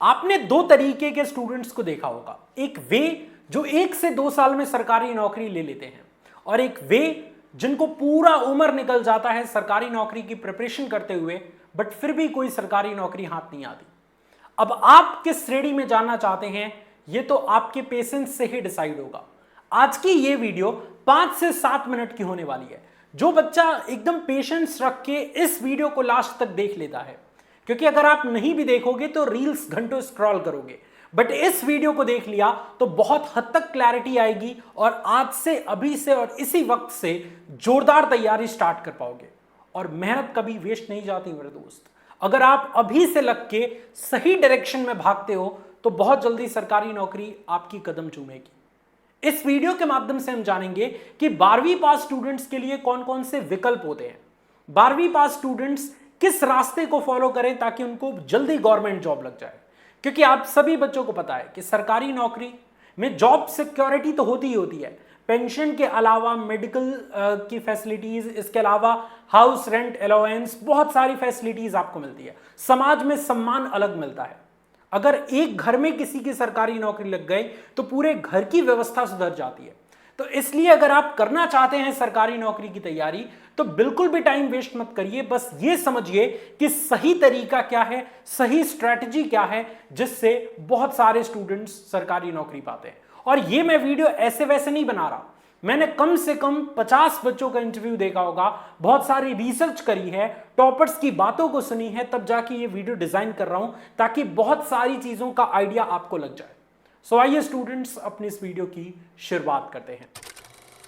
आपने दो तरीके के स्टूडेंट्स को देखा होगा, एक वे जो 1 से 2 साल में सरकारी नौकरी ले लेते हैं और एक वे जिनको पूरा उम्र निकल जाता है सरकारी नौकरी की प्रिपरेशन करते हुए, बट फिर भी कोई सरकारी नौकरी हाथ नहीं आती। अब आप किस श्रेणी में जानना चाहते हैं ये तो आपके पेशेंस से ही डिसाइड होगा। आज की ये वीडियो 5 से 7 मिनट की होने वाली है। जो बच्चा एकदम पेशेंस रख के इस वीडियो को लास्ट तक देख लेता है, क्योंकि अगर आप नहीं भी देखोगे तो रील्स घंटों स्क्रॉल करोगे, बट इस वीडियो को देख लिया तो बहुत हद तक क्लैरिटी आएगी और आज से, अभी से और इसी वक्त से जोरदार तैयारी स्टार्ट कर पाओगे। और मेहनत कभी वेस्ट नहीं जाती मेरे दोस्त। अगर आप अभी से लग के सही डायरेक्शन में भागते हो तो बहुत जल्दी सरकारी नौकरी आपकी कदम चूमेगी। इस वीडियो के माध्यम से हम जानेंगे कि 12वीं पास स्टूडेंट्स के लिए कौन कौन से विकल्प होते हैं, 12वीं पास स्टूडेंट्स किस रास्ते को फॉलो करें ताकि उनको जल्दी गवर्नमेंट जॉब लग जाए। क्योंकि आप सभी बच्चों को पता है कि सरकारी नौकरी में जॉब सिक्योरिटी तो होती ही होती है, पेंशन के अलावा मेडिकल की फैसिलिटीज, इसके अलावा हाउस रेंट अलाउंस, बहुत सारी फैसिलिटीज आपको मिलती है, समाज में सम्मान अलग मिलता है। अगर एक घर में किसी की सरकारी नौकरी लग गई तो पूरे घर की व्यवस्था सुधर जाती है। तो इसलिए अगर आप करना चाहते हैं सरकारी नौकरी की तैयारी तो बिल्कुल भी टाइम वेस्ट मत करिए। बस ये समझिए कि सही तरीका क्या है, सही स्ट्रैटेजी क्या है जिससे बहुत सारे स्टूडेंट्स सरकारी नौकरी पाते हैं। और ये मैं वीडियो ऐसे वैसे नहीं बना रहा, मैंने कम से कम 50 बच्चों का इंटरव्यू देखा होगा, बहुत सारी रिसर्च करी है, टॉपर्स की बातों को सुनी है, तब जाके ये वीडियो डिजाइन कर रहा हूं ताकि बहुत सारी चीजों का आइडिया आपको लग जाए। सो आइए स्टूडेंट्स अपनी इस वीडियो की शुरुआत करते हैं।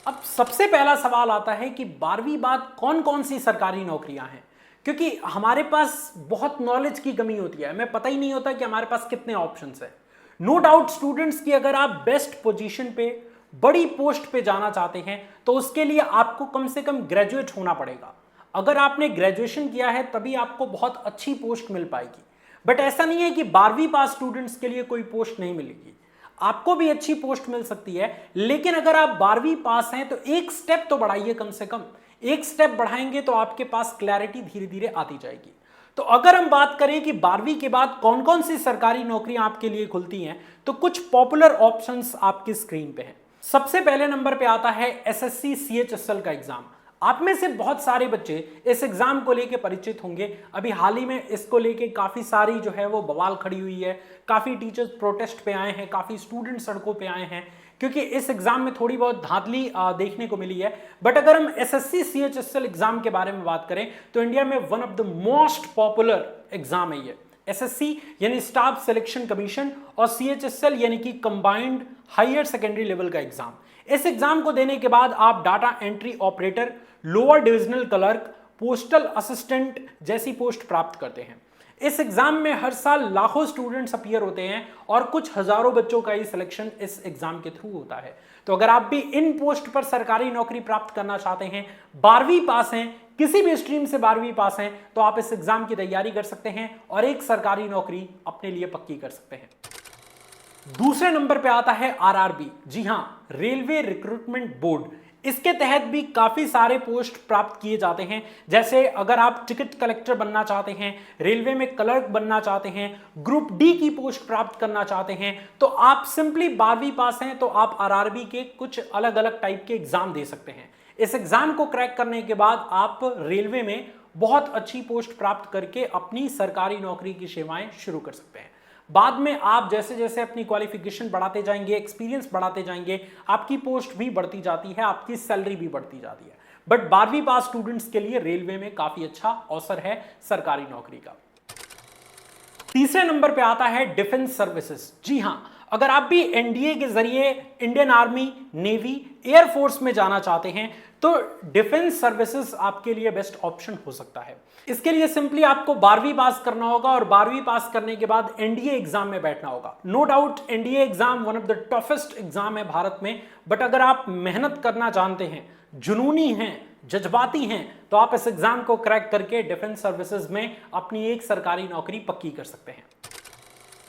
अब सबसे पहला सवाल आता है कि 12वीं बाद कौन कौन सी सरकारी नौकरियां हैं, क्योंकि हमारे पास बहुत नॉलेज की कमी होती है, हमें पता ही नहीं होता कि हमारे पास कितने ऑप्शंस हैं। नो डाउट स्टूडेंट्स की अगर आप बेस्ट पोजीशन पे, बड़ी पोस्ट पे जाना चाहते हैं तो उसके लिए आपको कम से कम ग्रेजुएट होना पड़ेगा। अगर आपने ग्रेजुएशन किया है तभी आपको बहुत अच्छी पोस्ट मिल पाएगी। बट ऐसा नहीं है कि 12वीं पास स्टूडेंट्स के लिए कोई पोस्ट नहीं मिलेगी, आपको भी अच्छी पोस्ट मिल सकती है। लेकिन अगर आप 12वीं पास हैं तो एक स्टेप तो बढ़ाइए, कम से कम एक स्टेप बढ़ाएंगे तो आपके पास क्लैरिटी धीरे धीरे आती जाएगी। तो अगर हम बात करें कि 12वीं के बाद कौन कौन सी सरकारी नौकरियां आपके लिए खुलती हैं तो कुछ पॉपुलर ऑप्शंस आपकी स्क्रीन पे हैं। सबसे पहले नंबर पे आता है एसएससी सीएचएसएल का एग्जाम। आप में से बहुत सारे बच्चे इस एग्जाम को लेके परिचित होंगे। अभी हाल ही में इसको लेके काफी सारी जो है वो बवाल खड़ी हुई है, काफी टीचर्स प्रोटेस्ट पे आए हैं, काफी स्टूडेंट सड़कों पे आए हैं, क्योंकि इस एग्जाम में थोड़ी बहुत धांधली देखने को मिली है। बट अगर हम एसएससी सीएचएसएल एग्जाम के बारे में बात करें तो इंडिया में one of the most popular exam है ये। एसएससी यानी स्टाफ सिलेक्शन कमीशन और सीएचएसएल यानी कि कंबाइंड हायर सेकेंडरी लेवल का एग्जाम। इस एग्जाम को देने के बाद आप data entry operator, lower divisional clerk, postal assistant जैसी पोस्ट प्राप्त करते हैं। इस एग्जाम में हर साल लाखों स्टूडेंट्स अपीयर होते हैं और कुछ हजारों बच्चों का ही सिलेक्शन इस एग्जाम के थ्रू होता है। तो अगर आप भी इन पोस्ट पर सरकारी नौकरी प्राप्त करना चाहते हैं, 12वीं पास हैं, किसी भी स्ट्रीम से 12वीं पास हैं, तो आप इस एग्जाम की तैयारी कर सकते हैं और एक सरकारी नौकरी अपने लिए पक्की कर सकते हैं। दूसरे नंबर पे आता है आरआरबी। जी हां, रेलवे रिक्रूटमेंट बोर्ड। इसके तहत भी काफी सारे पोस्ट प्राप्त किए जाते हैं। जैसे अगर आप टिकट कलेक्टर बनना चाहते हैं, रेलवे में क्लर्क बनना चाहते हैं, ग्रुप डी की पोस्ट प्राप्त करना चाहते हैं, तो आप सिंपली 12वीं पास हैं तो आप आरआरबी के कुछ अलग अलग टाइप के एग्जाम दे सकते हैं। इस एग्जाम को क्रैक करने के बाद आप रेलवे में बहुत अच्छी पोस्ट प्राप्त करके अपनी सरकारी नौकरी की सेवाएं शुरू कर सकते हैं। बाद में आप जैसे जैसे अपनी क्वालिफिकेशन बढ़ाते जाएंगे, एक्सपीरियंस बढ़ाते जाएंगे, आपकी पोस्ट भी बढ़ती जाती है, आपकी सैलरी भी बढ़ती जाती है। बट 12वीं पास स्टूडेंट्स के लिए रेलवे में काफी अच्छा अवसर है सरकारी नौकरी का। तीसरे नंबर पे आता है डिफेंस सर्विसेज। जी हां, अगर आप भी एनडीए के जरिए इंडियन आर्मी, नेवी, एयरफोर्स में जाना चाहते हैं तो डिफेंस सर्विसेज आपके लिए बेस्ट ऑप्शन हो सकता है। इसके लिए सिंपली आपको 12वीं पास करना होगा और 12वीं पास करने के बाद एनडीए एग्जाम में बैठना होगा। No doubt NDA exam one of the toughest exam है भारत में, बट अगर आप मेहनत करना जानते हैं, जुनूनी हैं, जज्बाती हैं, तो आप इस एग्जाम को क्रैक करके डिफेंस सर्विसेज में अपनी एक सरकारी नौकरी पक्की कर सकते हैं।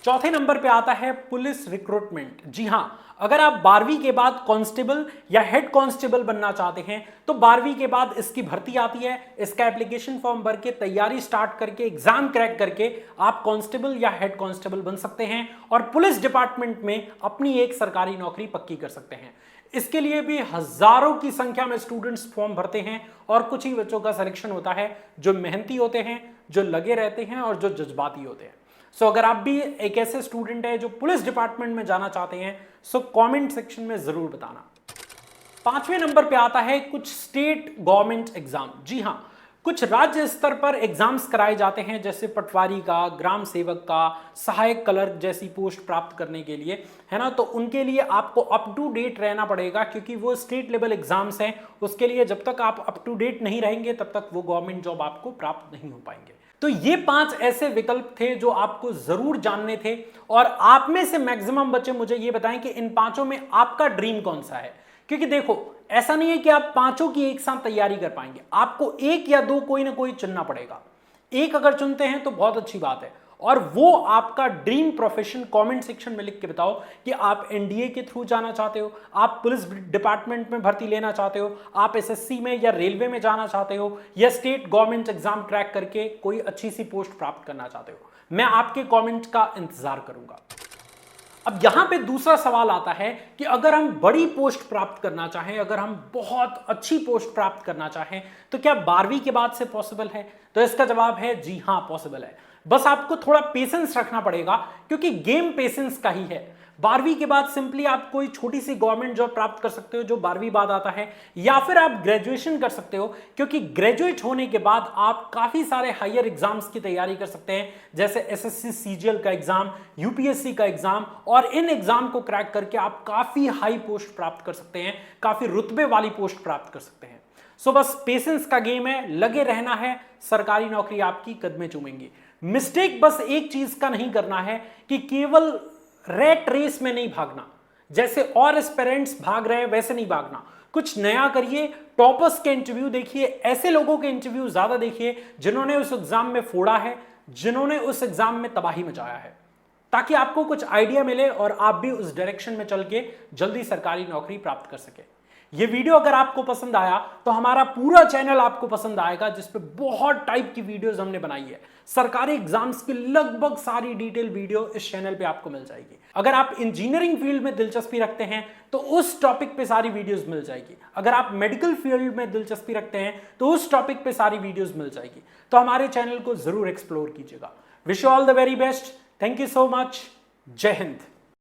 चौथे नंबर पे आता है पुलिस रिक्रूटमेंट। जी हां, अगर आप 12वीं के बाद कांस्टेबल या हेड कांस्टेबल बनना चाहते हैं तो 12वीं के बाद इसकी भर्ती आती है। इसका एप्लीकेशन फॉर्म भर के तैयारी स्टार्ट करके एग्जाम क्रैक करके आप कांस्टेबल या हेड कांस्टेबल बन सकते हैं और पुलिस डिपार्टमेंट में अपनी एक सरकारी नौकरी पक्की कर सकते हैं। इसके लिए भी हजारों की संख्या में स्टूडेंट्स फॉर्म भरते हैं और कुछ ही बच्चों का सिलेक्शन होता है जो मेहनती होते हैं, जो लगे रहते हैं और जो जज्बाती होते हैं। सो अगर आप भी एक ऐसे स्टूडेंट है जो पुलिस डिपार्टमेंट में जाना चाहते हैं सो कमेंट सेक्शन में जरूर बताना। 5वें नंबर पे आता है कुछ स्टेट गवर्नमेंट एग्जाम। जी हां, कुछ राज्य स्तर पर एग्जाम्स कराए जाते हैं जैसे पटवारी का, ग्राम सेवक का, सहायक क्लर्क जैसी पोस्ट प्राप्त करने के लिए, है ना। तो उनके लिए आपको अप टू डेट रहना पड़ेगा क्योंकि वो स्टेट लेवल एग्जाम्स हैं। उसके लिए जब तक आप अप टू डेट नहीं रहेंगे तब तक वो गवर्नमेंट जॉब आपको प्राप्त नहीं हो पाएंगे। तो ये 5 ऐसे विकल्प थे जो आपको जरूर जानने थे और आप में से मैक्सिमम बच्चे मुझे ये बताएं कि इन 5 में आपका ड्रीम कौन सा है। क्योंकि देखो, ऐसा नहीं है कि आप 5 की एक साथ तैयारी कर पाएंगे, आपको एक या दो कोई ना कोई चुनना पड़ेगा। एक अगर चुनते हैं तो बहुत अच्छी बात है और वो आपका ड्रीम प्रोफेशन कमेंट सेक्शन में लिख के बताओ कि आप एनडीए के थ्रू जाना चाहते हो, आप पुलिस डिपार्टमेंट में भर्ती लेना चाहते हो, आप एसएससी में या रेलवे में जाना चाहते हो या स्टेट गवर्नमेंट एग्जाम क्रैक करके कोई अच्छी सी पोस्ट प्राप्त करना चाहते हो। मैं आपके कमेंट का इंतजार करूंगा। अब यहां पे दूसरा सवाल आता है कि अगर हम बड़ी पोस्ट प्राप्त करना चाहें, अगर हम बहुत अच्छी पोस्ट प्राप्त करना चाहें तो क्या 12वीं के बाद से पॉसिबल है? तो इसका जवाब है जी हां, पॉसिबल है। बस आपको थोड़ा पेशेंस रखना पड़ेगा क्योंकि गेम पेशेंस का ही है। 12वीं के बाद सिंपली आप कोई छोटी सी गवर्नमेंट जॉब प्राप्त कर सकते हो जो 12वीं बाद आता है, या फिर आप ग्रेजुएशन कर सकते हो क्योंकि ग्रेजुएट होने के बाद आप काफी सारे हायर एग्जाम्स की तैयारी कर सकते हैं जैसे एसएससी सीजीएल का एग्जाम, यूपीएससी का एग्जाम, और इन एग्जाम को क्रैक करके आप काफी हाई पोस्ट प्राप्त कर सकते हैं, काफी रुतबे वाली पोस्ट प्राप्त कर सकते हैं। सो बस पेशेंस का गेम है, लगे रहना है, सरकारी नौकरी आपकी कदमें चूमेंगी। मिस्टेक बस एक चीज का नहीं करना है कि केवल रेट रेस में नहीं भागना, जैसे और एस्पिरेंट्स भाग रहे हैं वैसे नहीं भागना। कुछ नया करिए, टॉपर्स के इंटरव्यू देखिए, ऐसे लोगों के इंटरव्यू ज्यादा देखिए जिन्होंने उस एग्जाम में फोड़ा है, जिन्होंने उस एग्जाम में तबाही मचाया है, ताकि आपको कुछ आइडिया मिले और आप भी उस डायरेक्शन में चल के जल्दी सरकारी नौकरी प्राप्त कर सके। ये वीडियो अगर आपको पसंद आया तो हमारा पूरा चैनल आपको पसंद आएगा जिसपे बहुत टाइप की वीडियोस हमने बनाई है। सरकारी एग्जाम्स की लगभग सारी डिटेल वीडियो इस चैनल पे आपको मिल जाएगी। अगर आप इंजीनियरिंग फील्ड में दिलचस्पी रखते हैं तो उस टॉपिक पे सारी वीडियोस मिल जाएगी। अगर आप मेडिकल फील्ड में दिलचस्पी रखते हैं तो उस टॉपिक पे सारी वीडियोस मिल जाएगी। तो हमारे चैनल को जरूर एक्सप्लोर कीजिएगा। Wish you all the very best. Thank you so much. जय हिंद।